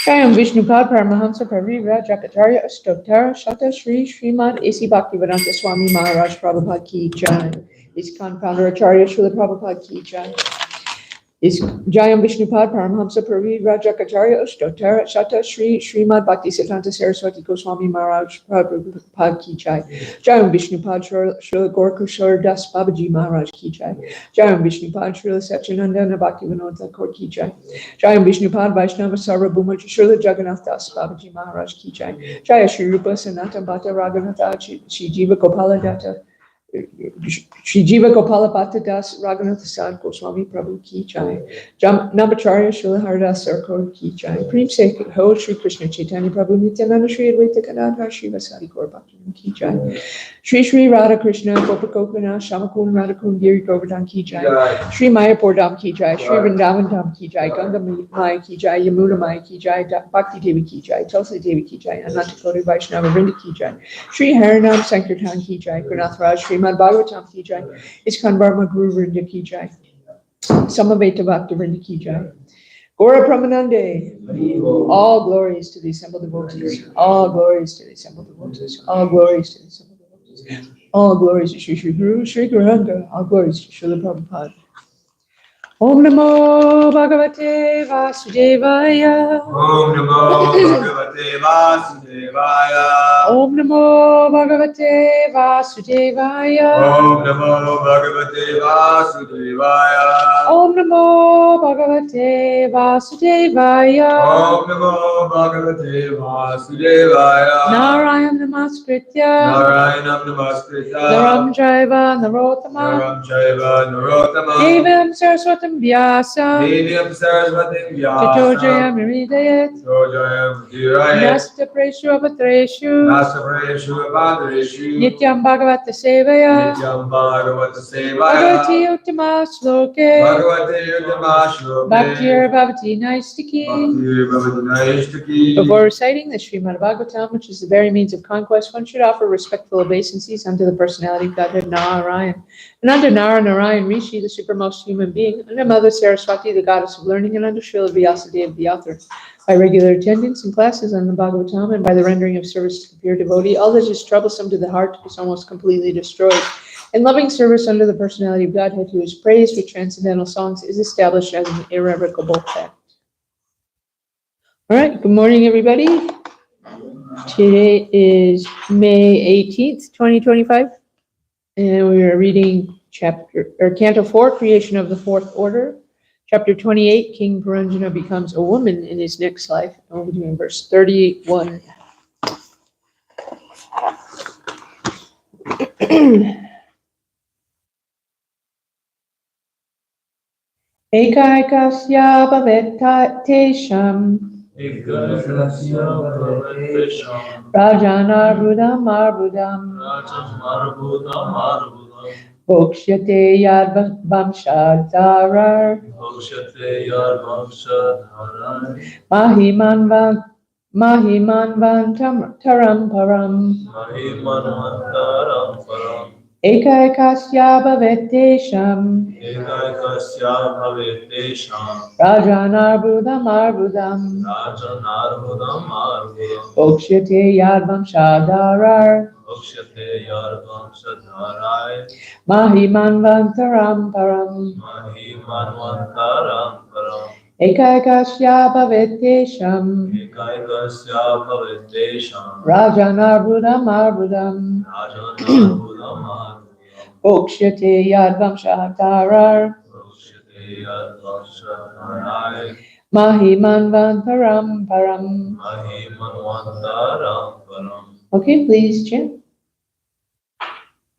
Jayam Vishnupad Paramahamsa Parivra Jakacharya Astoktara Shata Shri Srimad Esi Bhaktivedanta Swami Maharaj Prabhupada Ki Jai. ISKCON Founder Acharya Srila Prabhupada Ki Jai. Is Jayam Vishnupad Paramhamsa Parivra Jakacharya Astoktara Shata Shri Srimad Bhaktisiddhanta Saraswati Goswami Maharaj Prabhupada Ki Jai. Jayam Vishnupad Srila Gorkashore Das Babaji Maharaj Ki Jai. Jayam Vishnupad Srila Satchidananda Bhaktivinoda Thakur Ki Jai. Jayam Vishnupad Vaishnava Sarvabhuma Srila Jagannath Das Babaji Maharaj Ki Jai. Jaya Shri Rupa Sanatana Bhatta Raghunatha Shri Jiva Gopala Datta Shri Jiva Gopala Bhatta Das Raghunath Sad Goswami Prabhu Ki Jai. Nambacharya Srila Haridas Sarkar Ki Jai. Prem Se Ho Shri Krishna Chaitanya Prabhu Nityananda Shri Advaita Gadadhar Shri Vasadi Gaur Bhaktivinoda Ki Jai. Shri Shri Radha Krishna Gopakokana Shamakun Radhakun Giri Govardhan Ki Jai. Shri Mayapur Dham Ki Jai. Shri Vrindavan Dham Ki Jai. Ganga Maya Ki Jai. Yamuna Maya Ki Jai. Bhakti Devi Ki Jai. Tulsi Devi Ki Jai. Ananta Koti Vaishnava Vrinda Ki Jai. Shri Harinam Sankirtan Ki Jai. Gurunath Raj Srimad Bhagavatam Ki Jai. ISKCON Dharma Guru Vrinda Ki Jai. Samaveta Bhakti Vrinda Ki Jai. Gora Pramanande. All glories to the assembled devotees. All glories to the assembled devotees. All glories to the assembled devotees. All glories to Shri Shri Guru Shri Guranga. All glories to Srila Prabhupada. Om Namo Bhagavate Vasudevaya. Om Namo Bhagavate Vasudevaya. Om Namo Bhagavate Vasudevaya. Om Namo Bhagavate Vasudevaya. Om Namo Bhagavate Vasudevaya. Om Namo Bhagavate Vasudevaya. Narayam Namaskritya. Narayanam Namaskritya. Naram Jaiva Narottama. Naram Jaiva Narottama. Devam Saraswatam Vyasa. Devyam Saraswatim Vyasa. Tatojayam Hridayat. Tatojayam Hridayat. Nasta Preshu Avatreshu. Nasta Preshu Abhadreshu. Nityam Bhagavata Sevaya. Nityam Bhagavata Sevaya. Bhagavati Uttama Sloke. Bhagavate Uttama Shloke. Bhaktir Bhavati Naistiki. Bhaktir Bhavati Naistaki. Before reciting the Srimad Bhagavatam, which is the very means of conquest, one should offer respectful obeisances unto the personality of Godhead Narayan, and unto Narayan Rishi, the supermost human being, unto Mother Saraswati, the goddess of learning, and unto Srila Vyasadeva, the author. By regular attendance in classes on the Bhagavatam and by the rendering of service to the pure devotee, all that is troublesome to the heart is almost completely destroyed. And loving service under the personality of Godhead, who is praised with transcendental songs, is established as an irrevocable fact. All right, good morning, everybody. Today is May 18th, 2025, and we are reading Canto 4, Creation of the Fourth Order, Chapter 28, King Puranjana becomes a woman in his next life, and we'll be doing verse 31. Ekaikasya bhavetesham Rajanarbudam Arbudam Bhokshyate Yad Vamshadharar Mahiman Taram Param Ekaikasya bhavetesham Rajanarbudam Arbudam Bhokshyate Yad Vamshadharar Mahiman Vantaram Param Ekaikasya bhavetesham Ekaikasya bhavetesham Rajanarbudam arbudam Rajanarbudam Okshate yadvam shahatarar Roshite yadvaksharai Mahimanvantaram param. Mahimanvantaram param. Okay, please chant.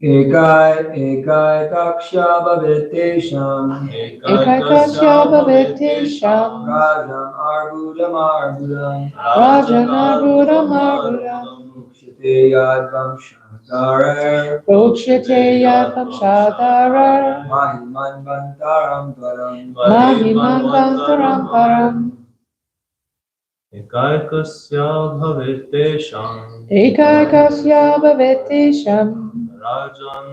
Ekai kaksha bhavetesham Ekaikasya bhavetesham Rajam arbudam arbudam Rajanarbudam arbudam Ukshite yadvam shatarar Okshate yadvam shahatarar Mahiman vantaram param Mahimanvantaram param. Ekaikasya bhavetesham Ekaikasya bhavetesham Rajan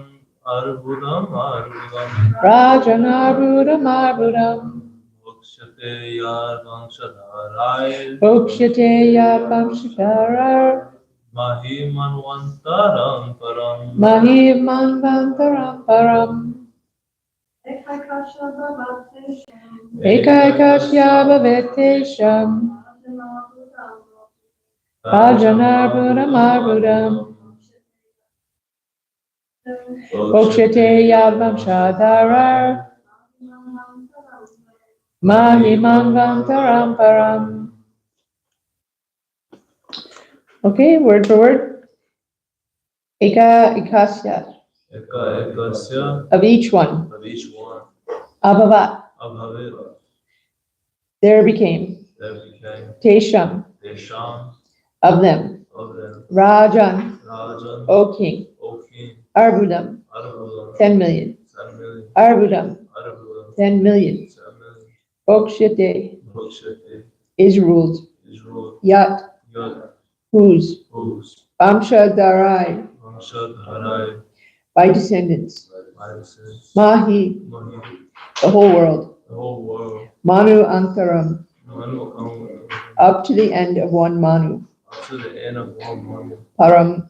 arbudam arbudam Rajanarbudam arbudam Ukshate yadvaksharai Okshate yadvam shahatarar Mahimanvantaram param. Mahimanvantaram param. Ekaikasya bhavetesham Rajanarbudam arbudam Okshate yadvam shahatarar Mahimanvantaram param. Okay, word for word. Ekaikasya Ekaikasya of each one. of each one. Abhavat, Abhavit there became. there became Tesham, Desham of them. of them. Rajan, Rajan, O king. O king, Arbudam, Arbudam, 10 million. 10 million. Arbudam, Arbudam, 10 million. 10 million. Okshate Bhakshate is ruled. is ruled. Yat, Yad, whose. whose, Vamshadharai, Vamshadharai, by descendants. by the sins. Mahi, Mahi, the whole world. the whole world. Manu Antaram, Manu, up to the end of one Manu. up to the end of one Manu. Param,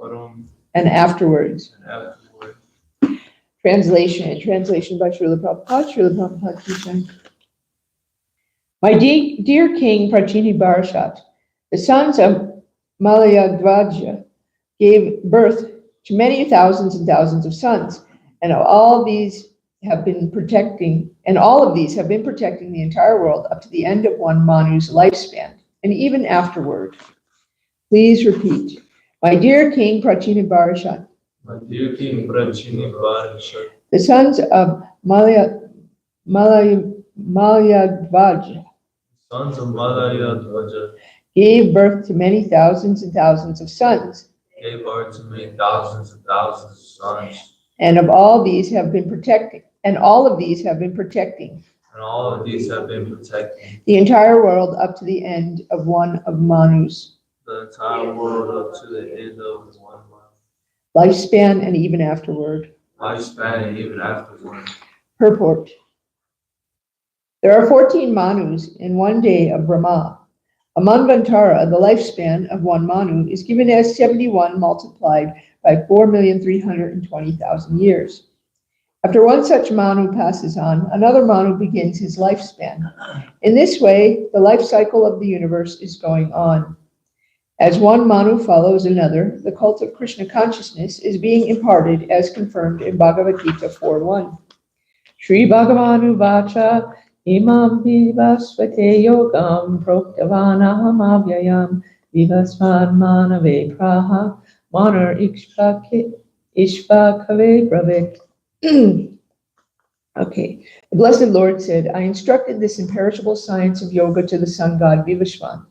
Param, and afterwards. and afterward. Translation by Srila Prabhupada. Srila Prabhupada teaching. My dear King Prachini Barashat, the sons of Malayadvaja gave birth to many thousands and thousands of sons, and all of these have been protecting the entire world up to the end of one Manu's lifespan, and even afterward. Please repeat. My dear King Prachini Barashat, My dear King Prachini Barashat, the sons of Malayadvaja sons of Malayadvaja, gave birth to many thousands and thousands of sons, gave birth to many thousands and thousands of sons, and all of these have been protecting the entire world up to the end of one of Manu's the entire world up to the end of one month. lifespan and even afterward. Lifespan and even afterward. Purport. There are 14 Manus in one day of Brahma. A Manvantara, the lifespan of one Manu, is given as 71 multiplied by 4,320,000 years. After one such Manu passes on, another Manu begins his lifespan. In this way, the life cycle of the universe is going on. As one Manu follows another, the cult of Krishna consciousness is being imparted as confirmed in Bhagavad Gita 4.1. Sri Bhagavanu Vacha Imam Vivasvate Yogam Proktavanaham Avyayam Vivasvan Manave Praha Manar Ishvakave Bravik. Okay. The Blessed Lord said, I instructed this imperishable science of yoga to the sun god Vivasvan,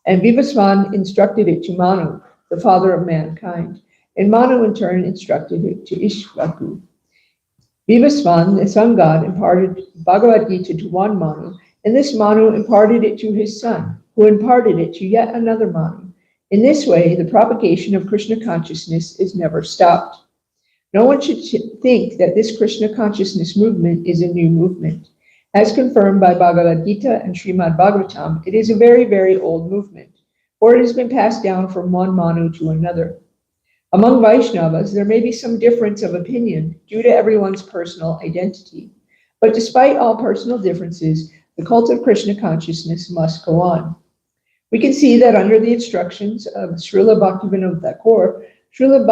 and Vivasvan instructed it to Manu, the father of mankind, and Manu in turn instructed it to Ishvaku. Vivasvan, the sun god, imparted Bhagavad Gita to one Manu, and this Manu imparted it to his son, who imparted it to yet another Manu. In this way, the propagation of Krishna consciousness is never stopped. No one should think that this Krishna consciousness movement is a new movement. As confirmed by Bhagavad Gita and Srimad Bhagavatam, it is a very, very old movement, for it has been passed down from one Manu to another. Among Vaishnavas, there may be some difference of opinion due to everyone's personal identity. But despite all personal differences, The cult of Krishna consciousness must go on. We can see that under the instructions of Srila Bhaktivinoda Thakur, Srila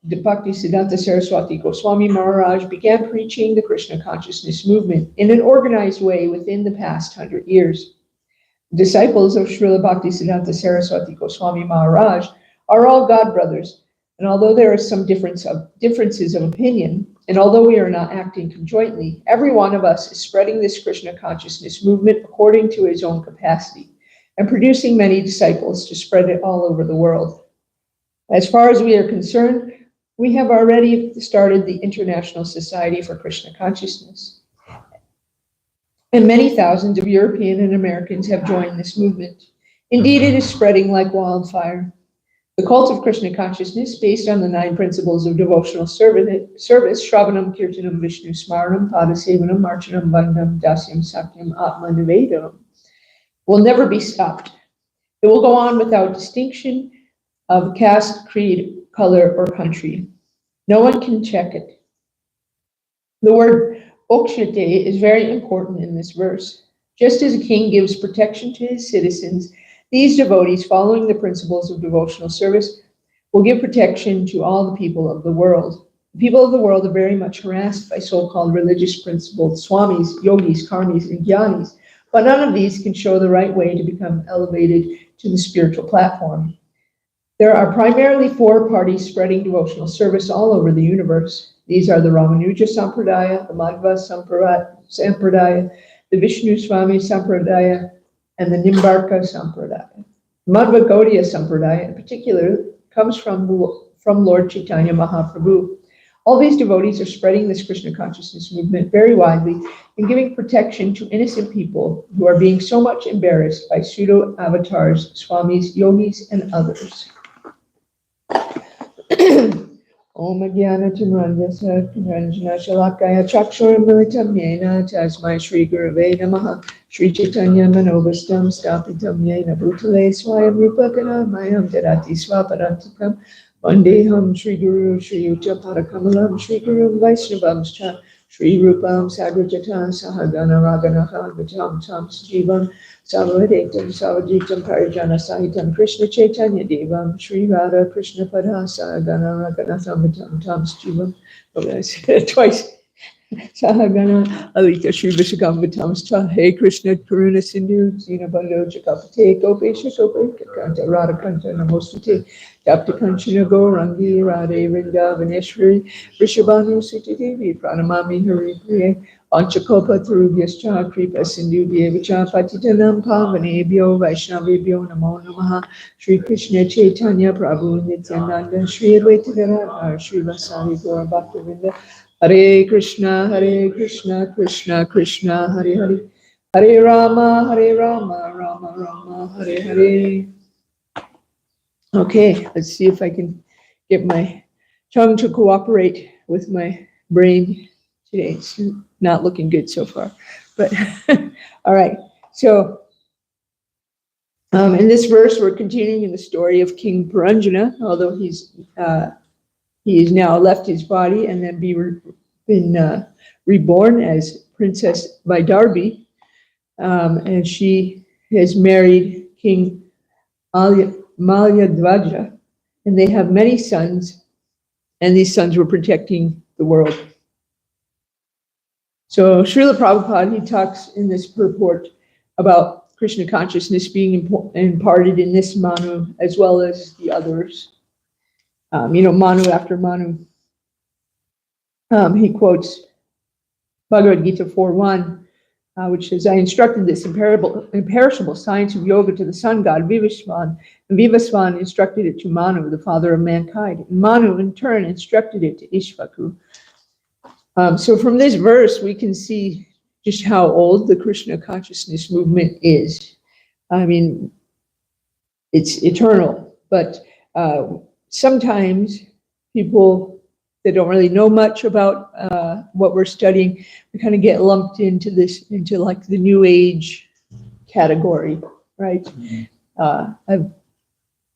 Bhaktisiddhanta Saraswati Goswami Maharaj began preaching the Krishna consciousness movement in an organized way within the past 100 years. Disciples of Srila Bhaktisiddhanta Saraswati Goswami Maharaj are all God brothers, and although there are some differences of opinion, and although we are not acting conjointly, every one of us is spreading this Krishna consciousness movement according to his own capacity, and producing many disciples to spread it all over the world. As far as we are concerned, we have already started the International Society for Krishna Consciousness. And many thousands of European and Americans have joined this movement. Indeed, it is spreading like wildfire. The cult of Krishna consciousness, based on the 9 principles of devotional service, Shravanam, Kirtanam, Vishnu Smaranam, Padasevanam, Archanam, Bandham, Dasyam, Sakyam, Atma Nivedam, will never be stopped. It will go on without distinction of caste, creed, color, or country. No one can check it. The word okshate is very important in this verse. Just as a king gives protection to his citizens, these devotees, following the principles of devotional service, will give protection to all the people of the world. The people of the world are very much harassed by so-called religious principled swamis, yogis, karmis, and jnanis, but none of these can show the right way to become elevated to the spiritual platform. There are primarily 4 parties spreading devotional service all over the universe. These are the Ramanuja Sampradaya, the Madhva Sampradaya, the Vishnu Swami Sampradaya, and the Nimbarka Sampradaya. Madhva Gaudiya Sampradaya in particular comes from Lord Chaitanya Mahaprabhu. All these devotees are spreading this Krishna consciousness movement very widely and giving protection to innocent people who are being so much embarrassed by pseudo-avatars, swamis, yogis, and others. Om Jnana Timrandasa Ranjana Shalakaya Chakshuramritam Yena Tasmai Shri Gurave Namaha Shri Chaitanya Manobastam Stapitam Yena Bhutale Swayam Rupakana Mayam Dadati Swaparantakam Vandeham Shri Guru Shri Yuta Parakamalam Shri Guru Vaishnavamscha Shri Rupam Sagrajata Sahagana Raganaha Vatam Tam Jivam Savadetam Savajitam Parijana Sahitam Krishna Chaitanya Devam Shri Radha Krishna Pada Sahagana Raganatham Vatam Tam Jivam. Oh, I said it twice. Sahagana Alita Shri Vishakam Vatam Sta Hey Krishna Karuna Sindhu Zina Bando Jakapate Gopesha Gopeka Kanta Radha Kanta Namostate Dapta Kanchana Gaurangi Radhe Vrindavaneshwari Rishabhanu Siti Devi Pranamami Hari Priya Anchakopa Tarubhyascha Kripa Sindhu Devicha Patitanam Pavanebhyo Vaishnavebhyo Namo Namaha Shri Krishna Chaitanya Prabhu Nityananda Shri Advaita Gadadhar Shri Vasari Gaura Bhaktavinda Hare Krishna Krishna Krishna Hare Hare Hare Rama Rama Rama Hare Hare. Okay, let's see if I can get my tongue to cooperate with my brain today. It's not looking good so far, but all right. So in this verse, we're continuing in the story of King Puranjana, although he has now left his body and then been reborn as Princess Vaidarbhi, and she has married King Malyadvaja, and they have many sons, and these sons were protecting the world. So Srila Prabhupada, he talks in this purport about Krishna consciousness being imparted in this Manu as well as the others. Manu after Manu. He quotes Bhagavad Gita 4.1, which says, I instructed this imperishable science of yoga to the sun god Vivasvan, and Vivasvan instructed it to Manu, the father of mankind. And Manu, in turn, instructed it to Ishvaku. So from this verse, we can see just how old the Krishna consciousness movement is. I mean, it's eternal, but sometimes people that don't really know much about what we're studying, we kind of get lumped into like the New Age category, right? I've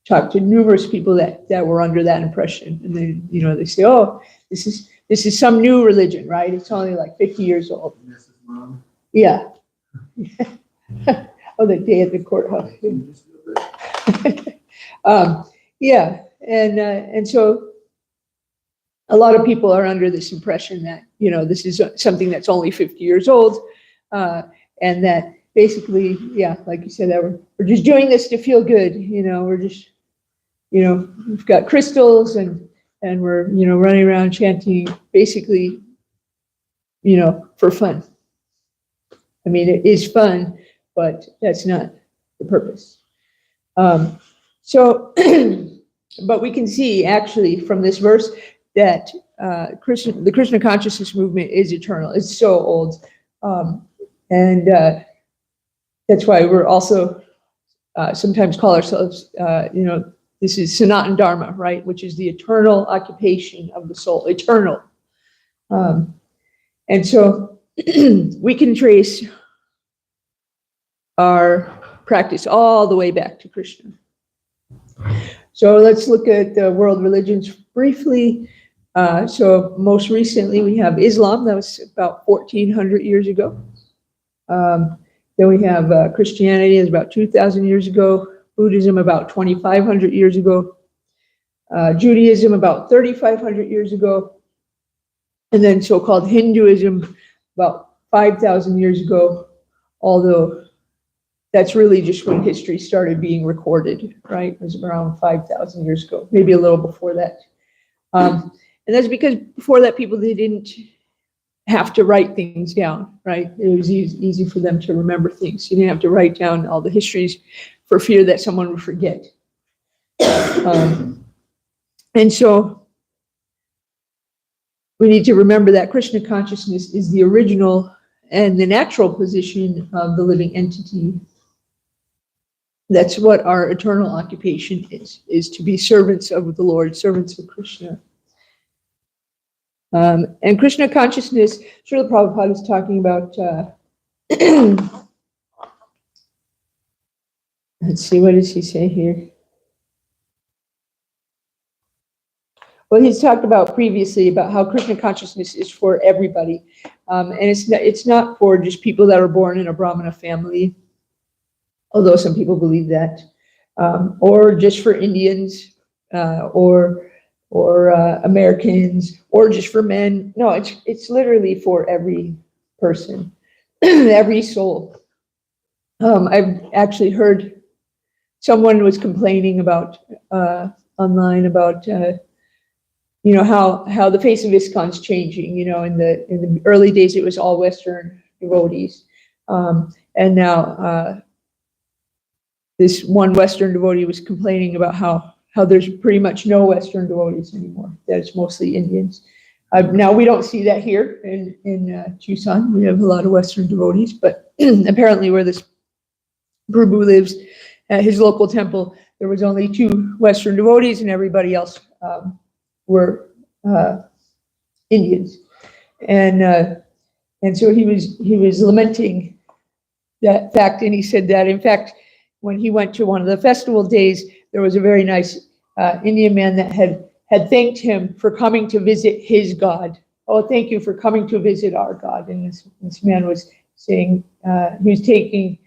talked to numerous people that were under that impression, and then they say, "Oh, this is some new religion, right? It's only like 50 years old." Yeah, Oh, the day at the courthouse. Yeah, and so a lot of people are under this impression that, you know, this is something that's only 50 years old, and that basically, yeah, like you said, that we're just doing this to feel good, you know, we're just, you know, we've got crystals and we're, you know, running around chanting basically, you know, for fun. I mean, it is fun, but that's not the purpose. So, but we can see actually from this verse that the Krishna consciousness movement is eternal. It's so old. And that's why we're also sometimes call ourselves, you know, this is Sanatana Dharma, right? Which is the eternal occupation of the soul, eternal. And so we can trace our practice all the way back to Krishna. So let's look at the world religions briefly. So most recently we have Islam, that was about 1400 years ago. Then we have Christianity, is about 2000 years ago. Buddhism about 2500 years ago. Judaism about 3500 years ago. And then so-called Hinduism about 5000 years ago, although that's really just when history started being recorded, right? It was around 5,000 years ago, maybe a little before that. And that's because before that, people, they didn't have to write things down, right? It was easy for them to remember things. You didn't have to write down all the histories for fear that someone would forget. And so we need to remember that Krishna consciousness is the original and the natural position of the living entity. That's what our eternal occupation is to be servants of the Lord, servants of Krishna. And Krishna consciousness, Srila Prabhupada is talking about, let's see, what does he say here? Well, he's talked about previously about how Krishna consciousness is for everybody. And it's not for just people that are born in a Brahmana family, although some people believe that, or just for Indians, or Americans, or just for men. No, it's literally for every person, every soul. I've actually heard someone was complaining about online about you know, how the face of ISKCON's changing. You know, in the early days it was all Western devotees, and now this one Western devotee was complaining about how there's pretty much no Western devotees anymore. That it's mostly Indians. Now we don't see that here in Tucson. We have a lot of Western devotees, but apparently where this Prabhu lives, at his local temple, there was only 2 Western devotees, and everybody else were Indians. And so he was lamenting that fact, and he said that in fact, when he went to one of the festival days, there was a very nice Indian man that had thanked him for coming to visit his God. Oh, thank you for coming to visit our God. And this man was saying, he was taking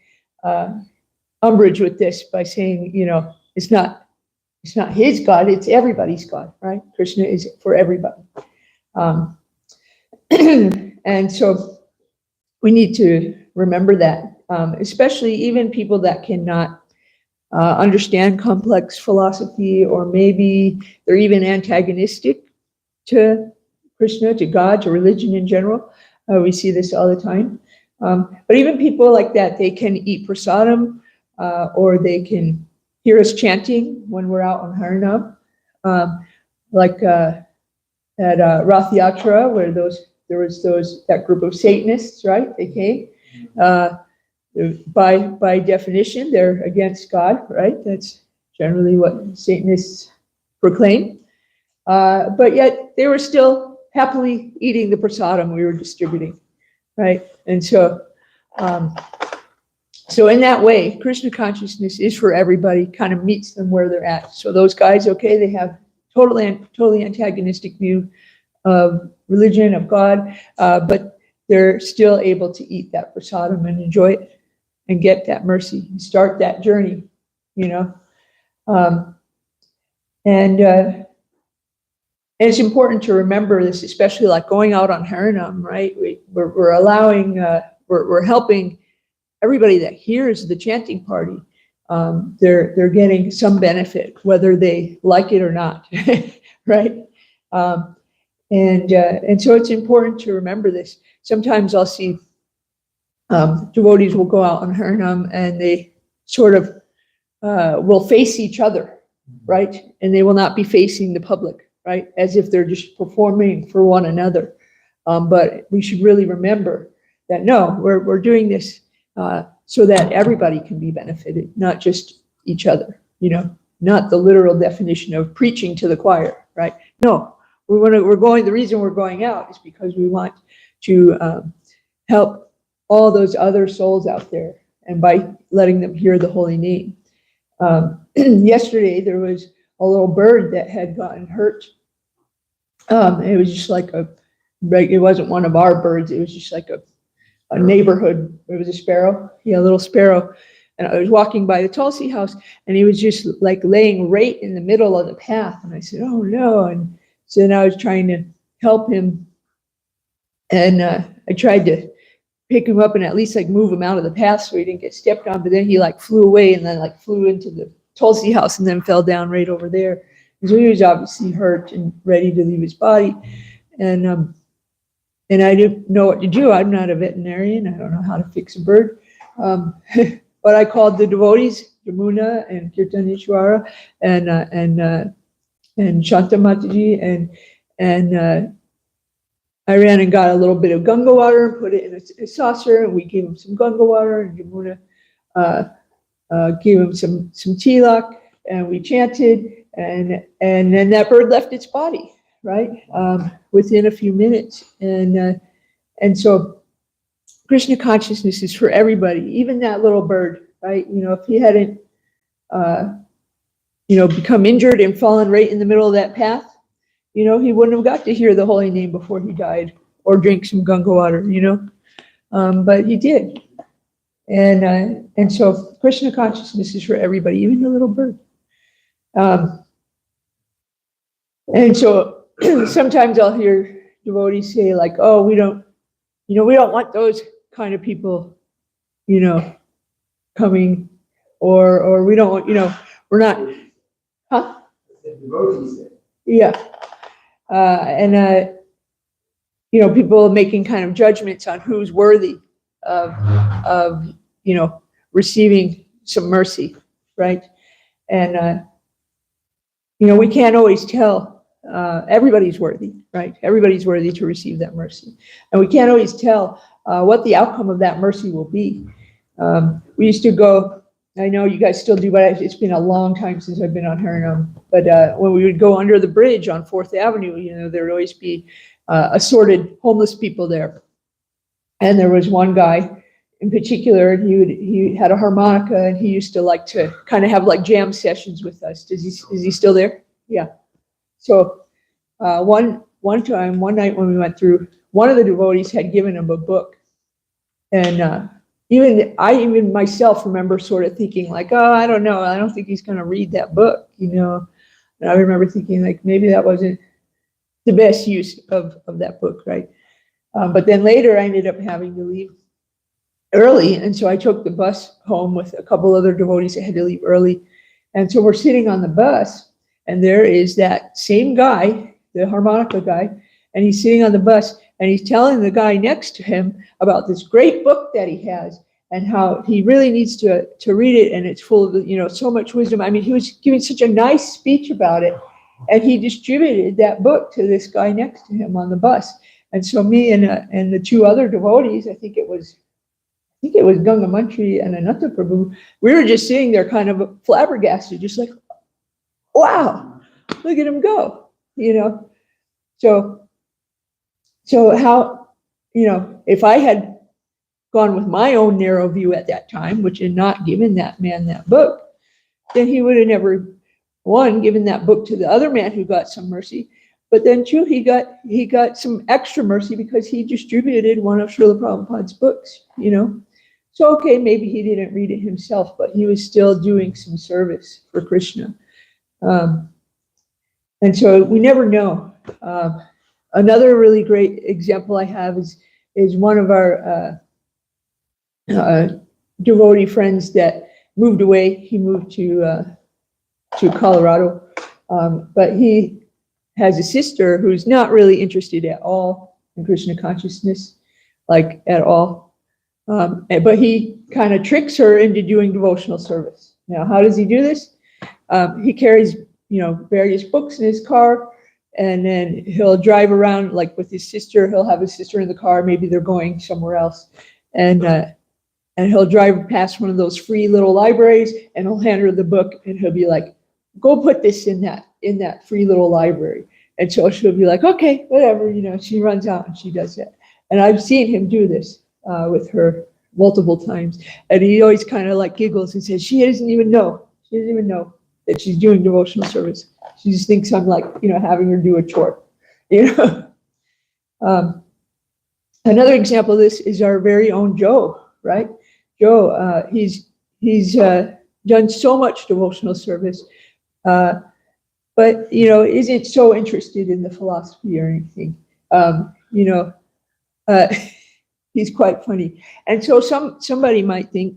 umbrage with this by saying, you know, it's not his God, it's everybody's God, right? Krishna is for everybody. And so we need to remember that. Especially even people that cannot understand complex philosophy, or maybe they're even antagonistic to Krishna, to God, to religion in general. We see this all the time. But even people like that, they can eat prasadam, or they can hear us chanting when we're out on Harinam. Like at Rath Yatra, where there was that group of Satanists, right? They came. By definition, they're against God, right? That's generally what Satanists proclaim. But yet they were still happily eating the prasadam we were distributing, right? And so, so in that way, Krishna consciousness is for everybody, kind of meets them where they're at. So those guys, okay, they have totally antagonistic view of religion, of God, but they're still able to eat that prasadam and enjoy it. and get that mercy, start that journey, you know. And it's important to remember this, especially like going out on Harinam, right? We're allowing, we're helping everybody that hears the chanting party. They're getting some benefit, whether they like it or not, right? And so it's important to remember this. Sometimes I'll see devotees will go out on Harinam and they sort of will face each other, right? And they will not be facing the public, right? As if they're just performing for one another. But we should really remember that no, we're doing this so that everybody can be benefited, not just each other, you know, not the literal definition of preaching to the choir, right? No, the reason we're going out is because we want to help all those other souls out there, and by letting them hear the holy name. Yesterday, there was a little bird that had gotten hurt. It was just like it wasn't one of our birds, it was just like a neighborhood. It was a sparrow, a little sparrow. And I was walking by the Tulsi house, and he was just like laying right in the middle of the path. And I said, oh no. And so then I was trying to help him. And I tried to pick him up and at least like move him out of the path so he didn't get stepped on. But then he like flew away and then like flew into the Tulsi house and then fell down right over there. And so he was obviously hurt and ready to leave his body. And I didn't know what to do. I'm not a veterinarian. I don't know how to fix a bird. But I called the devotees, Yamuna and Kirtaneshwara and Shanta Mataji, and I ran and got a little bit of Ganga water and put it in a saucer, and we gave him some Ganga water, and Yamuna gave him some tilak, and we chanted, and then that bird left its body, right, within a few minutes. And so Krishna consciousness is for everybody, even that little bird, right? You know, if he hadn't, become injured and fallen right in the middle of that path, you know, he wouldn't have got to hear the holy name before he died or drink some Ganga water, you know, but he did. And so Krishna consciousness is for everybody, even the little bird. And so sometimes I'll hear devotees say like, oh, we don't want those kind of people, you know, coming, or we don't want, you know, we're not, huh? Yeah. You know, people making kind of judgments on who's worthy of you know, receiving some mercy, right? And you know, we can't always tell. Everybody's worthy, right? Everybody's worthy to receive that mercy, and we can't always tell what the outcome of that mercy will be. We used to go. I know you guys still do, but it's been a long time since I've been on Harinam. But when we would go under the bridge on 4th Avenue, you know, there would always be assorted homeless people there. And there was one guy in particular, and he had a harmonica, and he used to like to kind of have like jam sessions with us. Is he still there? Yeah. So one night when we went through, one of the devotees had given him a book, and even myself remember sort of thinking like, oh, I don't know, I don't think he's going to read that book, you know. And I remember thinking like maybe that wasn't the best use of that book, right? But then later I ended up having to leave early, and so I took the bus home with a couple other devotees that had to leave early. And so we're sitting on the bus, and there is that same guy, the harmonica guy, and he's sitting on the bus, and he's telling the guy next to him about this great book that he has and how he really needs to read it, and it's full of, you know, so much wisdom. I mean, he was giving such a nice speech about it, and he distributed that book to this guy next to him on the bus. And so me and the two other devotees, I think it was Ganga Mantri and Ananta Prabhu, we were just sitting there kind of flabbergasted, just like, wow, look at him go, you know. So how, you know, if I had gone with my own narrow view at that time, which had not given that man that book, then he would have never, one, given that book to the other man who got some mercy, but then two, he got some extra mercy because he distributed one of Srila Prabhupada's books, you know. So, okay, maybe he didn't read it himself, but he was still doing some service for Krishna. And so we never know. Another really great example I have is one of our devotee friends that moved away. He moved to Colorado, but he has a sister who's not really interested at all in Krishna consciousness, like at all. But he kind of tricks her into doing devotional service. Now, how does he do this? He carries, various books in his car, and then he'll drive around like with his sister. He'll have his sister in the car. Maybe they're going somewhere else, and he'll drive past one of those free little libraries, and he'll hand her the book, and he'll be like, "Go put this in that free little library." And so she'll be like, "Okay, whatever." She runs out and she does that. And I've seen him do this with her multiple times, and he always kind of like giggles and says, "She doesn't even know. She doesn't even know that she's doing devotional service. She just thinks I'm like, having her do a chore." Another example of this is our very own Joe, right? Joe, he's done so much devotional service, but isn't so interested in the philosophy or anything. He's quite funny, and so somebody might think,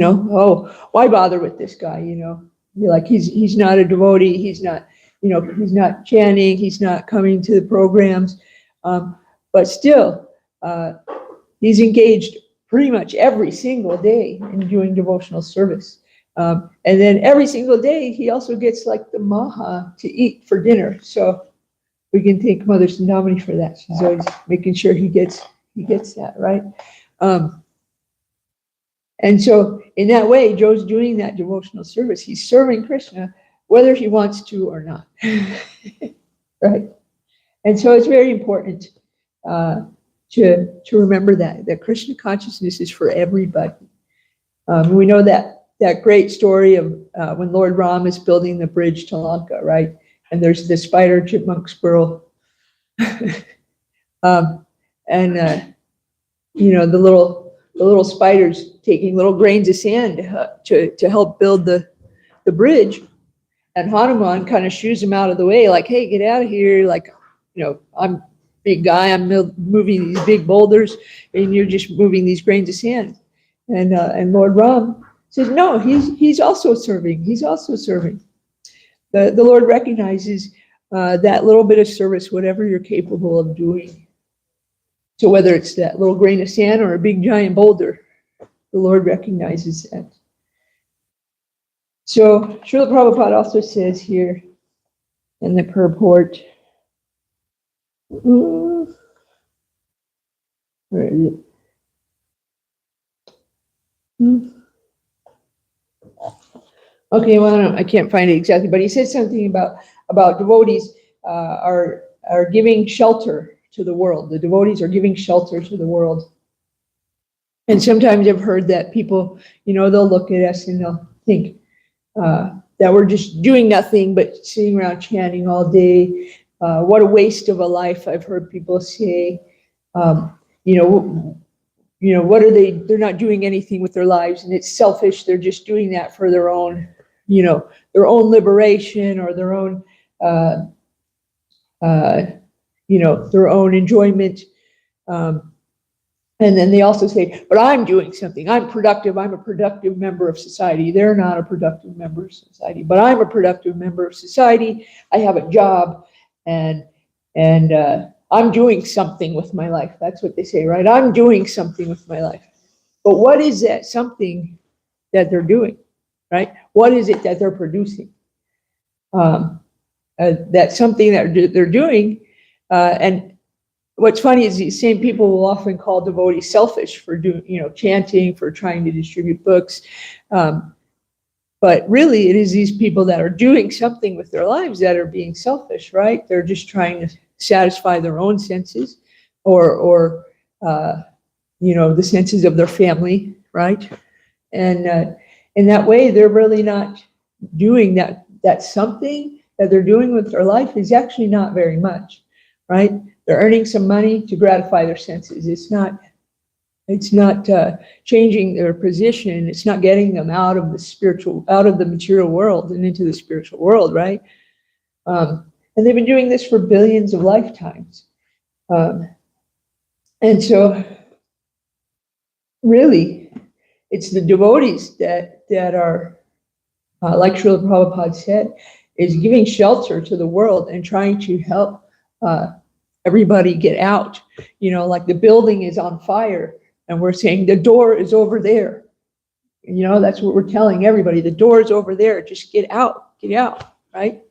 oh, why bother with this guy? You're like, he's not a devotee. He's not, he's not chanting. He's not coming to the programs, but still, he's engaged pretty much every single day in doing devotional service. And then every single day, he also gets like the maha to eat for dinner. So we can thank Mother Sundamani for that. She's always making sure he gets that, right? And so in that way, Joe's doing that devotional service. He's serving Krishna, whether he wants to or not, right? And so it's very important to remember that Krishna consciousness is for everybody. We know that great story of when Lord Ram is building the bridge to Lanka, right? And there's the spider, chipmunk, squirrel, and the little spiders taking little grains of sand to help build the bridge, and Hanuman kind of shoos them out of the way, like, "Hey, get out of here! Like, I'm a big guy. I'm moving these big boulders, and you're just moving these grains of sand." And Lord Ram says, "No, he's also serving. He's also serving." The Lord recognizes that little bit of service, whatever you're capable of doing. So whether it's that little grain of sand or a big giant boulder, the Lord recognizes that. So Srila Prabhupada also says here in the purport, where is it? Okay, well, I can't find it exactly, but he said something about devotees are giving shelter to the world. The devotees are giving shelter to the world. And sometimes I've heard that people, they'll look at us and they'll think that we're just doing nothing but sitting around chanting all day. What a waste of a life, I've heard people say. What are they? They're not doing anything with their lives, and it's selfish. They're just doing that for their own, their own liberation or their own, their own enjoyment. And then they also say, "But I'm doing something. I'm productive. I'm a productive member of society." They're not a productive member of society, but I'm a productive member of society. I have a job, and I'm doing something with my life. That's what they say, right? I'm doing something with my life. But what is that something that they're doing, right? What is it that they're producing? That's something that they're doing. And what's funny is these same people will often call devotees selfish for doing, chanting, for trying to distribute books. But really, it is these people that are doing something with their lives that are being selfish, right? They're just trying to satisfy their own senses, or the senses of their family, right? And in that way, they're really not doing that. That something that they're doing with their life is actually not very much, right? They're earning some money to gratify their senses. It's not It's not changing their position. It's not getting them out of the material world and into the spiritual world, right? And they've been doing this for billions of lifetimes. And so, really, it's the devotees that are, like Srila Prabhupada said, is giving shelter to the world and trying to help everybody get out. You know, like the building is on fire, and we're saying the door is over there. You know, that's what we're telling everybody. The door is over there. Just get out, right?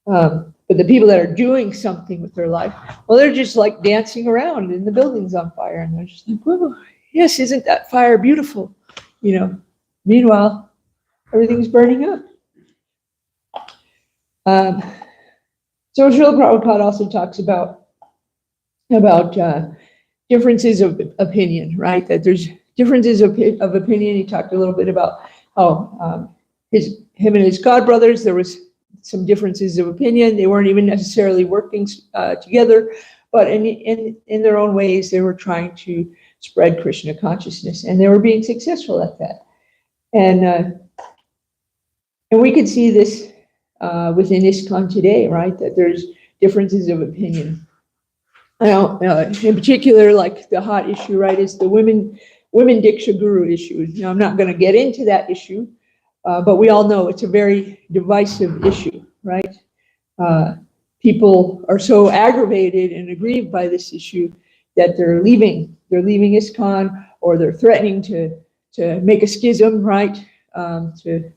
But the people that are doing something with their life, well, they're just like dancing around and the building's on fire. And they're just like, whoa, yes, isn't that fire beautiful? You know, meanwhile, everything's burning up. So Srila Prabhupada also talks about differences of opinion, right? That there's differences of opinion. He talked a little bit about how him and his god brothers, there was some differences of opinion. They weren't even necessarily working together, but in their own ways, they were trying to spread Krishna consciousness, and they were being successful at that. And we could see this within ISKCON today, right? That there's differences of opinion. In particular, like the hot issue, right, is the women Diksha Guru issue. Now, I'm not going to get into that issue, but we all know it's a very divisive issue, right? People are so aggravated and aggrieved by this issue that they're leaving ISKCON, or they're threatening to make a schism, right? ISKCON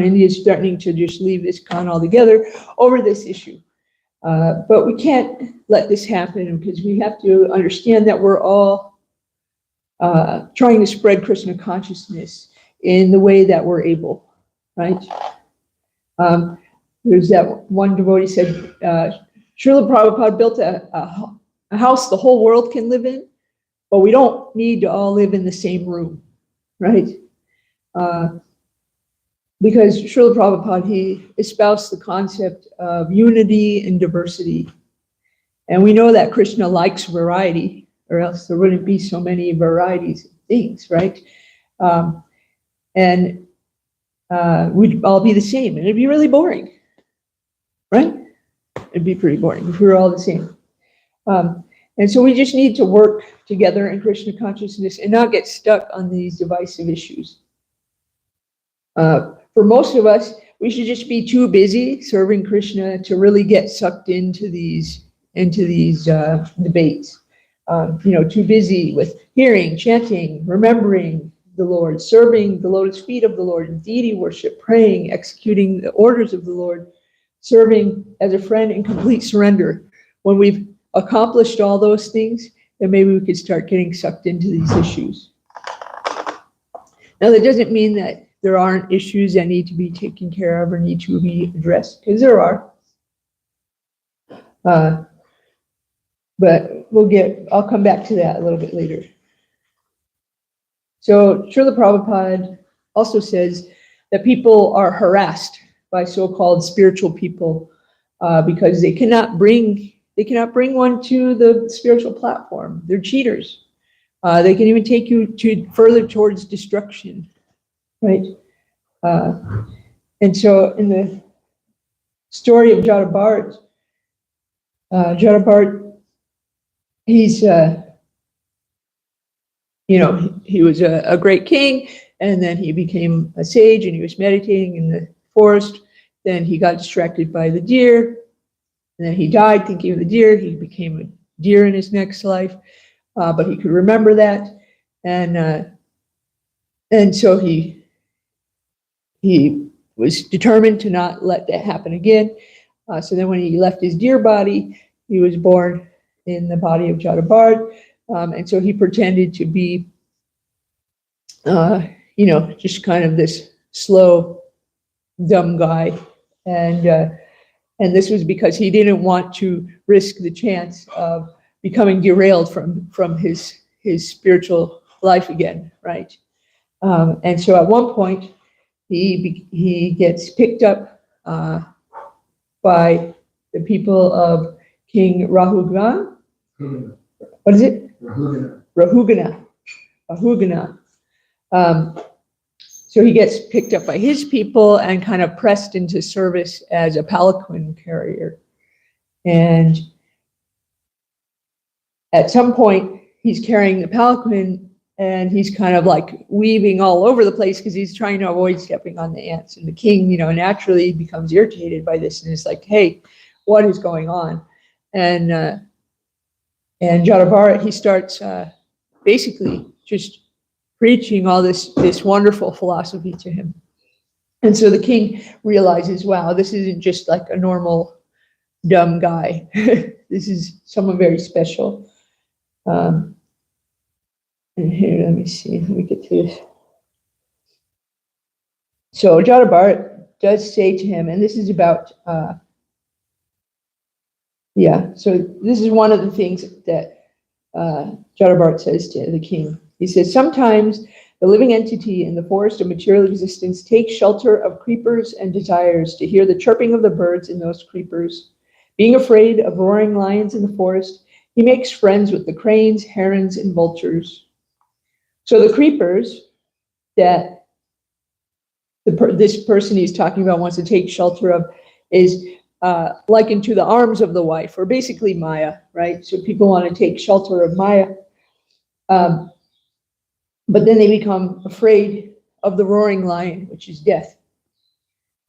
India is threatening to just leave ISKCON altogether over this issue. But we can't let this happen, because we have to understand that we're all trying to spread Krishna consciousness in the way that we're able, right? There's that one devotee said, Srila Prabhupada built a house the whole world can live in, but we don't need to all live in the same room, right? Because Srila Prabhupada, he espoused the concept of unity and diversity. And we know that Krishna likes variety, or else there wouldn't be so many varieties of things, right? And we'd all be the same, and it'd be really boring, right? It'd be pretty boring if we were all the same. And so we just need to work together in Krishna consciousness and not get stuck on these divisive issues. For most of us, we should just be too busy serving Krishna to really get sucked into these debates. Too busy with hearing, chanting, remembering the Lord, serving the lotus feet of the Lord, deity worship, praying, executing the orders of the Lord, serving as a friend in complete surrender. When we've accomplished all those things, then maybe we could start getting sucked into these issues. Now, that doesn't mean that there aren't issues that need to be taken care of or need to be addressed, because there are. But I'll come back to that a little bit later. So Srila Prabhupada also says that people are harassed by so-called spiritual people because they cannot bring one to the spiritual platform. They're cheaters. They can even take you further towards destruction, right? And so in the story of Jadabhart, he's he was a great king, and then he became a sage, and he was meditating in the forest. Then he got distracted by the deer, and then he died thinking of the deer. He became a deer in his next life, but he could remember that, and so he was determined to not let that happen again. So then when he left his deer body, he was born in the body of Jadabhart. And so he pretended to be, just kind of this slow, dumb guy. And this was because he didn't want to risk the chance of becoming derailed from his spiritual life again, right? And so at one point, he gets picked up by the people of King Rahugran. What is it? Rahugana. Rahugana. So he gets picked up by his people and kind of pressed into service as a palanquin carrier. And at some point, he's carrying the palanquin and he's kind of like weaving all over the place because he's trying to avoid stepping on the ants. And the king, naturally becomes irritated by this and is like, hey, what is going on? And Jadabharat, he starts basically just preaching all this wonderful philosophy to him. And so the king realizes, wow, this isn't just like a normal dumb guy. This is someone very special. And here, let me see, let me get to this. So Jadabharat does say to him, and this is about, so this is one of the things that Jadabharat says to the king. He says, sometimes the living entity in the forest of material existence takes shelter of creepers and desires to hear the chirping of the birds in those creepers. Being afraid of roaring lions in the forest, he makes friends with the cranes, herons, and vultures. So the creepers that this person he's talking about wants to take shelter of is likened to the arms of the wife, or basically Maya, right? So people want to take shelter of Maya. But then they become afraid of the roaring lion, which is death.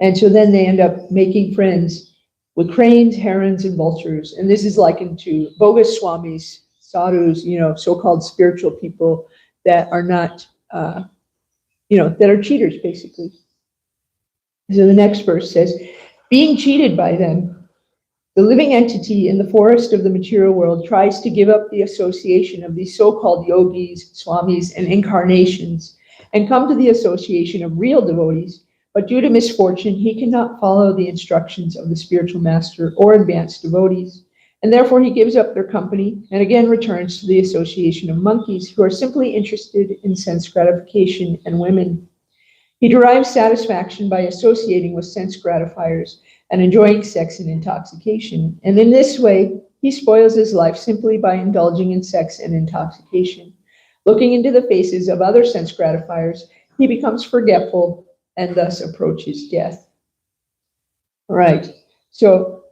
And so then they end up making friends with cranes, herons, and vultures. And this is likened to bogus swamis, sadhus, so-called spiritual people that are not, that are cheaters, basically. So the next verse says, being cheated by them, the living entity in the forest of the material world tries to give up the association of these so-called yogis, swamis, and incarnations and come to the association of real devotees, but due to misfortune, he cannot follow the instructions of the spiritual master or advanced devotees, and therefore he gives up their company and again returns to the association of monkeys who are simply interested in sense gratification and women. He derives satisfaction by associating with sense gratifiers and enjoying sex and intoxication. And in this way, he spoils his life simply by indulging in sex and intoxication. Looking into the faces of other sense gratifiers, he becomes forgetful and thus approaches death. All right, so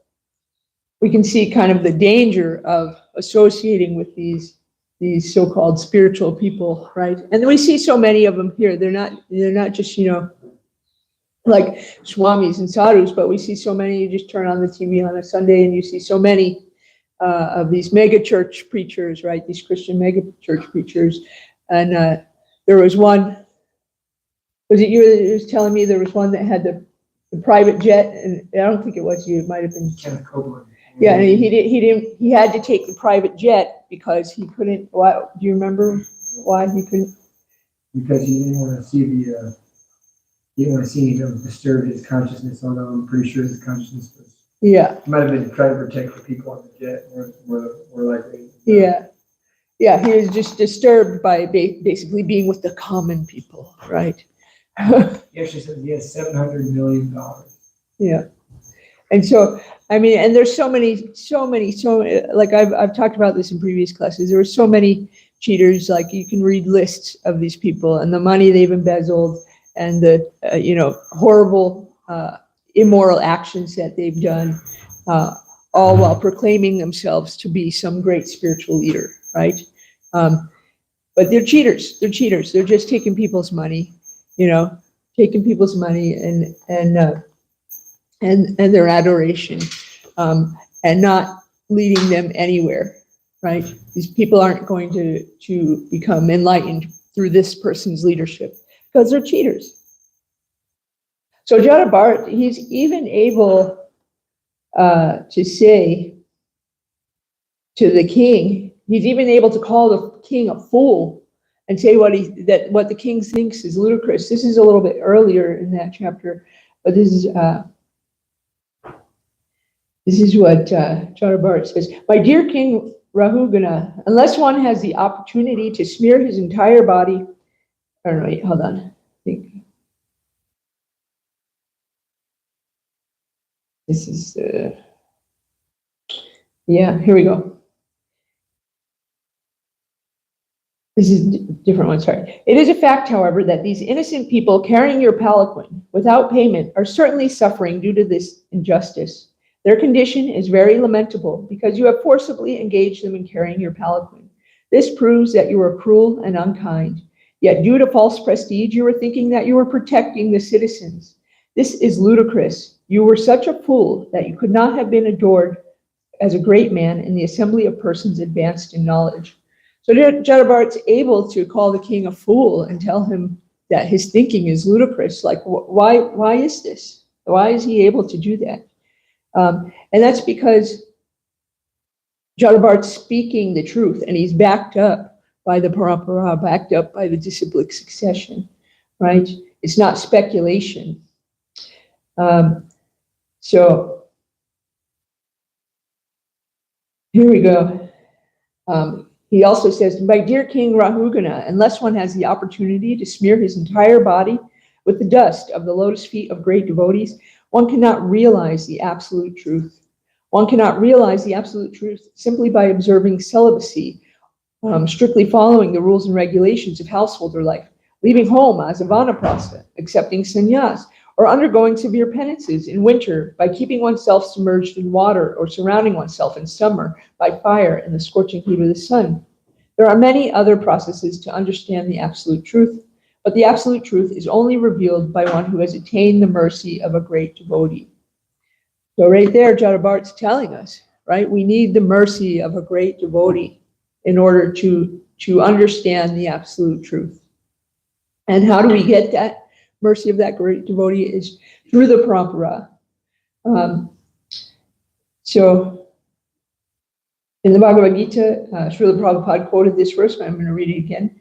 we can see kind of the danger of associating with these so-called spiritual people, right? And we see so many of them here. They're not just, like swamis and sadhus, but we see so many. You just turn on the TV on a Sunday and you see so many of these mega church preachers, right? These Christian mega church preachers. And there was one, was it you that was telling me there was one that had the private jet? And I don't think it was you, it might have been Kenneth Copeland. Yeah, and he had to take the private jet because he couldn't. Why? Do you remember why he couldn't? Because he didn't want to see he didn't want to see anything disturb his consciousness, although I'm pretty sure his consciousness was. Yeah. Might have been trying to protect the people on the jet were likely. Yeah. Yeah, he was just disturbed by basically being with the common people, right? He actually said he has $700 million. Yeah. And so, I mean, and there's so many, like I've talked about this in previous classes, there were so many cheaters, like you can read lists of these people and the money they've embezzled and the, horrible, immoral actions that they've done, all while proclaiming themselves to be some great spiritual leader, right? But they're cheaters. They're cheaters. They're just taking people's money, taking people's money and their adoration, and not leading them anywhere, right? These people aren't going to become enlightened through this person's leadership because they're cheaters. So Jadabharat, he's even able to say to the king, he's even able to call the king a fool and say what the king thinks is ludicrous. This is a little bit earlier in that chapter, but this is what Jadabharat says. My dear King Rahugana, unless one has the opportunity to smear his entire body, or no, wait, hold on. I think this is, yeah, here we go. This is a different one, sorry. It is a fact, however, that these innocent people carrying your palanquin without payment are certainly suffering due to this injustice. Their condition is very lamentable because you have forcibly engaged them in carrying your palanquin. This proves that you are cruel and unkind. Yet due to false prestige, you were thinking that you were protecting the citizens. This is ludicrous. You were such a fool that you could not have been adored as a great man in the assembly of persons advanced in knowledge. So Jadabhart's able to call the king a fool and tell him that his thinking is ludicrous. Like, why is this? Why is he able to do that? And that's because Jadabhart's speaking the truth, and he's backed up by the parampara, backed up by the disciplic succession, right? It's not speculation. So here we go. He also says, my dear King Rahugana, unless one has the opportunity to smear his entire body with the dust of the lotus feet of great devotees, one cannot realize the absolute truth. One cannot realize the absolute truth simply by observing celibacy, strictly following the rules and regulations of householder life, leaving home as a vanaprastha, accepting sannyas, or undergoing severe penances in winter by keeping oneself submerged in water or surrounding oneself in summer by fire and the scorching heat of the sun. There are many other processes to understand the absolute truth, but the absolute truth is only revealed by one who has attained the mercy of a great devotee. So right there, Jadabhart's telling us, right? We need the mercy of a great devotee in order to understand the absolute truth. And how do we get that mercy of that great devotee? Is through the parampara. So in the Bhagavad Gita, Srila Prabhupada quoted this verse, but I'm going to read it again.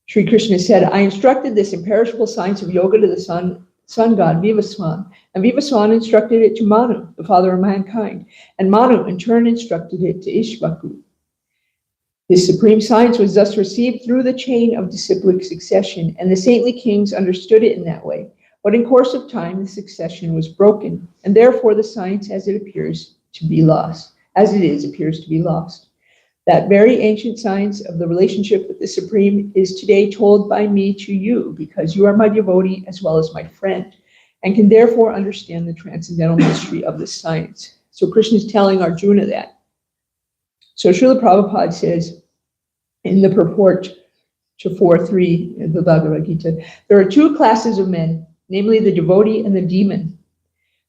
Sri Krishna said, I instructed this imperishable science of yoga to the sun god Vivaswan, and Vivaswan instructed it to Manu, the father of mankind, and Manu in turn instructed it to Ishvaku. This supreme science was thus received through the chain of disciplic succession, and the saintly kings understood it in that way. But in course of time, the succession was broken, and therefore the science as it appears to be lost, as it is appears to be lost. That very ancient science of the relationship with the Supreme is today told by me to you, because you are my devotee as well as my friend, and can therefore understand the transcendental mystery of this science. So Krishna is telling Arjuna that. So Srila Prabhupada says, in the purport to 4.3 in the Bhagavad Gita, there are two classes of men, namely the devotee and the demon.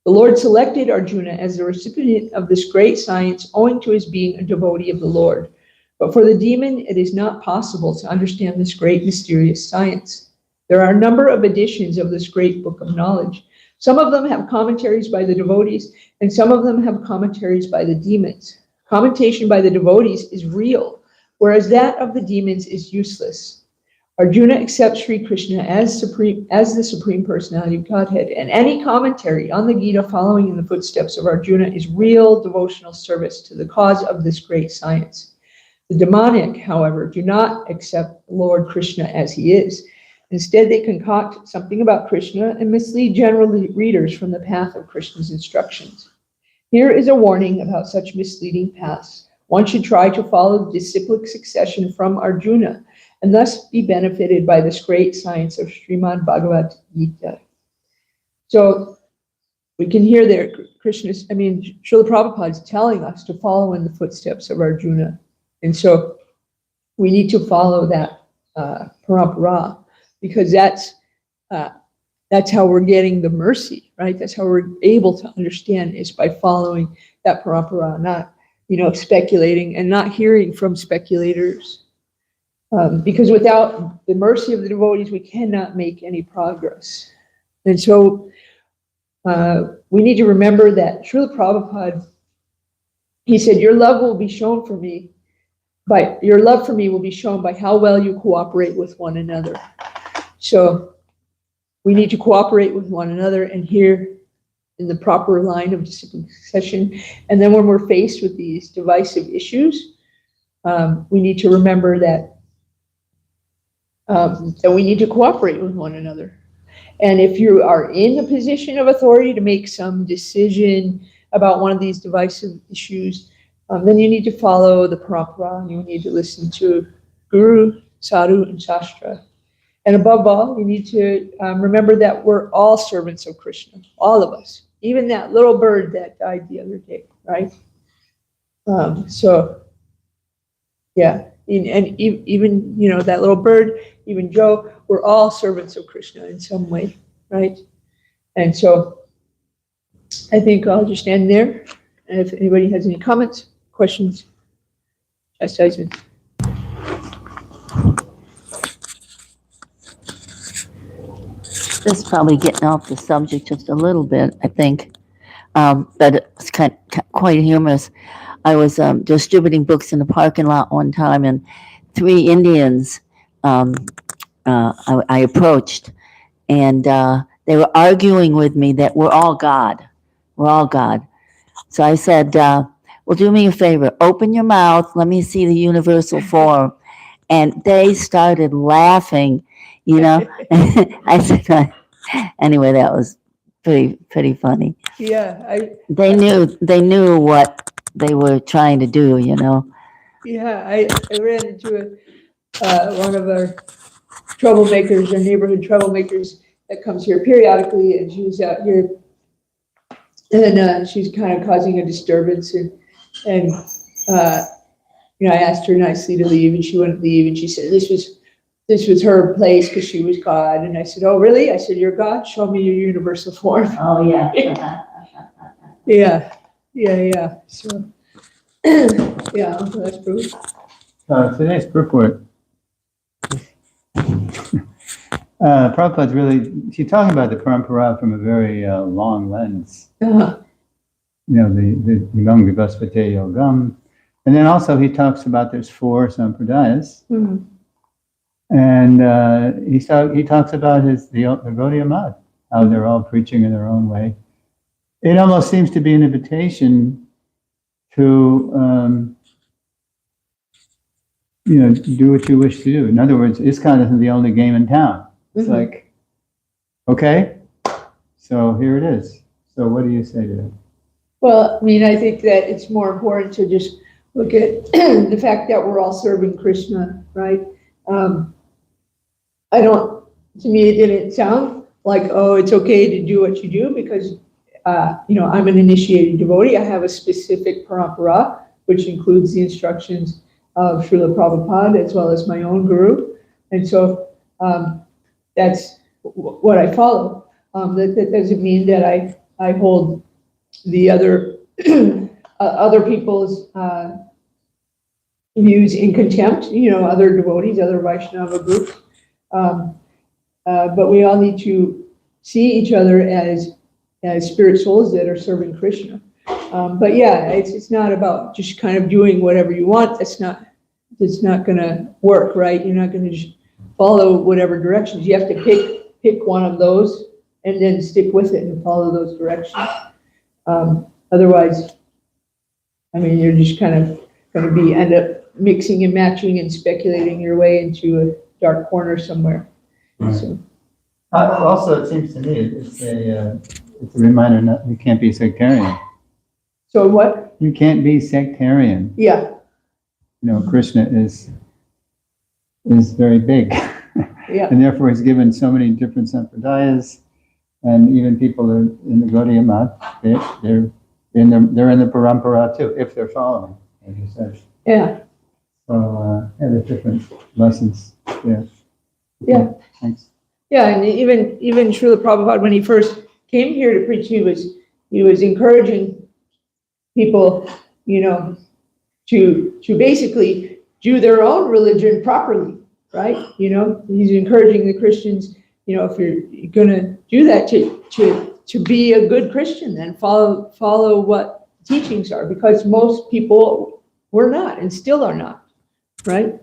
The Lord selected Arjuna as the recipient of this great science owing to his being a devotee of the Lord. But for the demon, it is not possible to understand this great mysterious science. There are a number of editions of this great book of knowledge. Some of them have commentaries by the devotees, and some of them have commentaries by the demons. Commentation by the devotees is real, whereas that of the demons is useless. Arjuna accepts Sri Krishna as the Supreme Personality of Godhead, and any commentary on the Gita following in the footsteps of Arjuna is real devotional service to the cause of this great science. The demonic, however, do not accept Lord Krishna as he is. Instead, they concoct something about Krishna and mislead general readers from the path of Krishna's instructions. Here is a warning about such misleading paths. One should try to follow the disciplic succession from Arjuna, and thus be benefited by this great science of Srimad Bhagavatam Gita. So we can hear there, Srila Prabhupada is telling us to follow in the footsteps of Arjuna. And so we need to follow that parampara, because that's how we're getting the mercy, right? That's how we're able to understand, is by following that parampara, not, speculating and not hearing from speculators. Because without the mercy of the devotees, we cannot make any progress. And so we need to remember that Srila Prabhupada, he said, your love will be shown for me, your love for me will be shown by how well you cooperate with one another. So we need to cooperate with one another and hear in the proper line of disciplic succession. And then when we're faced with these divisive issues, we need to remember that we need to cooperate with one another. And if you are in a position of authority to make some decision about one of these divisive issues, Then you need to follow the parampara, and you need to listen to Guru, Sadhu, and Shastra. And above all, you need to remember that we're all servants of Krishna, all of us, even that little bird that died the other day, right? So, yeah, and even, you know, that little bird, even Joe, we're all servants of Krishna in some way, right? And so I think I'll just end there. And if anybody has any comments, questions, chastisements. This is probably getting off the subject just a little bit, I think, but it's quite humorous. I was distributing books in the parking lot one time, and 3 Indians I approached, and they were arguing with me that we're all God. We're all God. So I said, well, do me a favor. Open your mouth. Let me see the universal form. And they started laughing, you know. I said, anyway, that was pretty funny. Yeah, They knew what they were trying to do, you know. yeah, I ran into one of our troublemakers, our neighborhood troublemakers that comes here periodically, and she was out here, and she's kind of causing a disturbance, and you know, I asked her nicely to leave, and she wouldn't leave, and she said this was her place because she was God, and I said, oh really? I said, you're God? Show me your universal form. Oh yeah. Yeah. So yeah, that's proof. Today's purport. Prabhupada's really, she's talking about the parampara from a very long lens. Uh-huh. You know, the Yogam Vivaspate Yogam. And then also he talks about there's 4 sampradayas. Mhm. And he talks about the Gaudiya Math, how they're all preaching in their own way. It almost seems to be an invitation to, you know, do what you wish to do. In other words, ISKCON isn't the only game in town. It's like, okay, so here it is. So what do you say to that? Well, I mean, I think that it's more important to just look at the fact that we're all serving Krishna, right? To me, it didn't sound like, oh, it's okay to do what you do because, you know, I'm an initiated devotee. I have a specific parampara, which includes the instructions of Srila Prabhupada as well as my own guru. And so that's what I follow. That doesn't mean that I hold the other other people's views in contempt, you know, other devotees, other Vaishnava groups. But we all need to see each other as spirit souls that are serving Krishna. But yeah, it's not about just kind of doing whatever you want. That's not going to work, right? You're not going to just follow whatever directions. You have to pick one of those and then stick with it and follow those directions. Otherwise, I mean, you're just kind of going to end up mixing and matching and speculating your way into a dark corner somewhere. Right. So, Also, it seems to me it's a reminder you can't be sectarian. so what? You can't be sectarian. Yeah. You know, Krishna is very big. Yeah. And therefore he's given so many different sampradayas, and even people in the Gaudiya Math, they're in the parampara too, if they're following, as you said. Yeah. So there's different lessons there. Yeah. Thanks. Yeah, and even Srila Prabhupada, when he first came here to preach, he was encouraging people, you know, to basically do their own religion properly, right? You know, he's encouraging the Christians, you know, if you're gonna do that, to be a good Christian and follow what teachings are, because most people were not and still are not, right?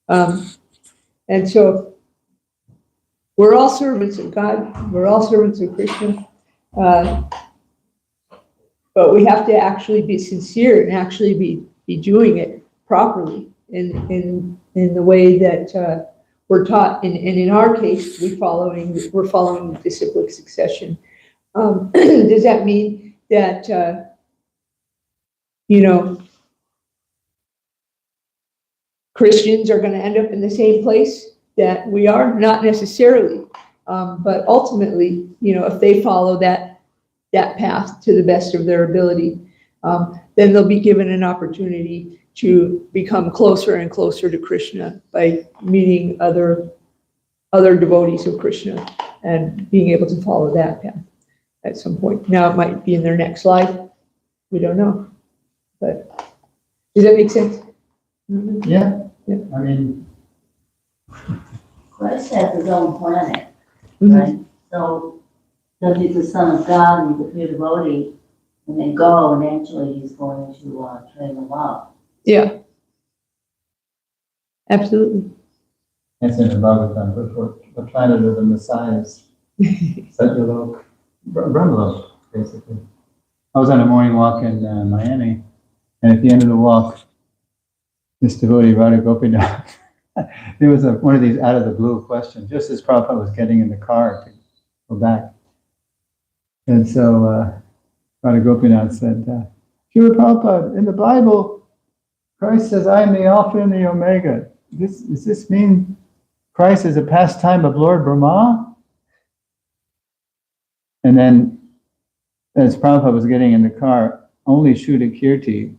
And so we're all servants of God. We're all servants of Krishna. But we have to actually be sincere and actually be doing it properly in the way that we're taught. And in our case, we're following the disciplic succession. Does that mean that you know, Christians are going to end up in the same place that we are, not necessarily. But ultimately, if they follow that path to the best of their ability, then they'll be given an opportunity to become closer and closer to Krishna by meeting other devotees of Krishna and being able to follow that path at some point. Now it might be in their next life. We don't know. But does that make sense? Yeah, Yeah. I mean, Christ has his own planet, Mhm. right? So, because he's the Son of God, he's a pure devotee, when they go, eventually he's going to train them up. Yeah. Absolutely. it's in the Bhagavatam, the planet of the Messiahs, Satyalok, Brahmalok, basically. I was on a morning walk in Miami, and at the end of the walk, this devotee, Radha Gopinath, there was one of these out of the blue questions, just as Prabhupada was getting in the car to go back. And so Radha Gopinath said, Srila Prabhupada, in the Bible, Christ says, I am the Alpha and the Omega. Does this mean Christ is a pastime of Lord Brahma? And then, as Prabhupada was getting in the car, only Shuddha Kirti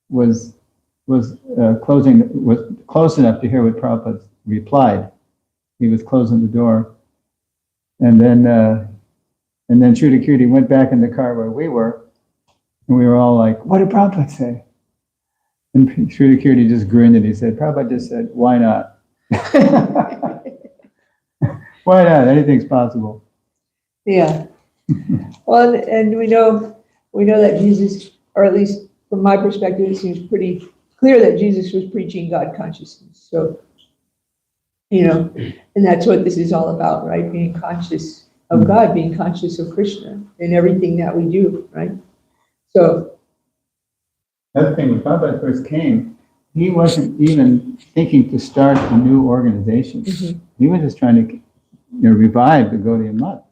was close enough to hear what Prabhupada replied. He was closing the door. And then Shuddha Kirti went back in the car where we were, and we were all like, what did Prabhupada say? And Shuddha Kirti just grinned and he said, Prabhupada just said, why not? Why not? Anything's possible. Yeah. Well, and we know that Jesus, or at least from my perspective, it seems pretty clear that Jesus was preaching God consciousness. So, and that's what this is all about, right? Being conscious of God, being conscious of Krishna in everything that we do, right? So. Another thing, when Prabhupada first came, he wasn't even thinking to start a new organization. Mm-hmm. He was just trying to revive the Gaudiya Math.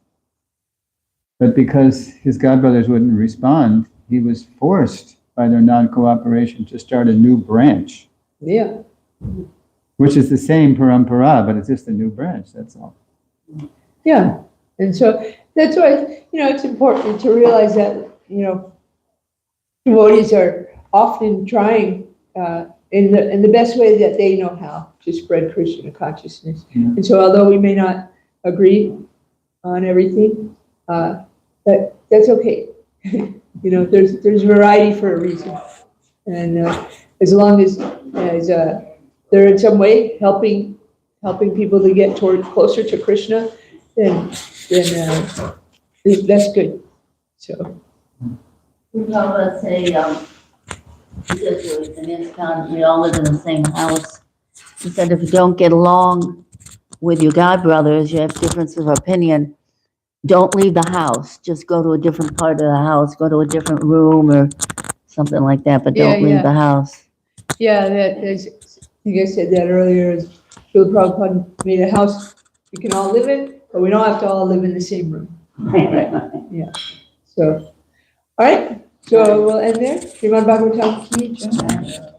But because his godbrothers wouldn't respond, he was forced by their non-cooperation to start a new branch. Yeah. Which is the same parampara, but it's just a new branch, that's all. Yeah. And so that's why, it's important to realize that, devotees are often trying in the best way that they know how to spread Krishna consciousness. Yeah. And so although we may not agree on everything, that's okay. There's variety for a reason. And as long as they're in some way helping people to get closer to Krishna, then that's good. So. Prabhupada say, because in his town, we all live in the same house. He said, if you don't get along with your godbrothers, you have difference of opinion, don't leave the house. Just go to a different part of the house, go to a different room or something like that, but don't leave the house. Yeah, I think I said that earlier. Srila Prabhupada made a house we can all live in, but we don't have to all live in the same room. Right? Yeah. So, all right. So we'll end there. Srimad Bhagavatam ki jai.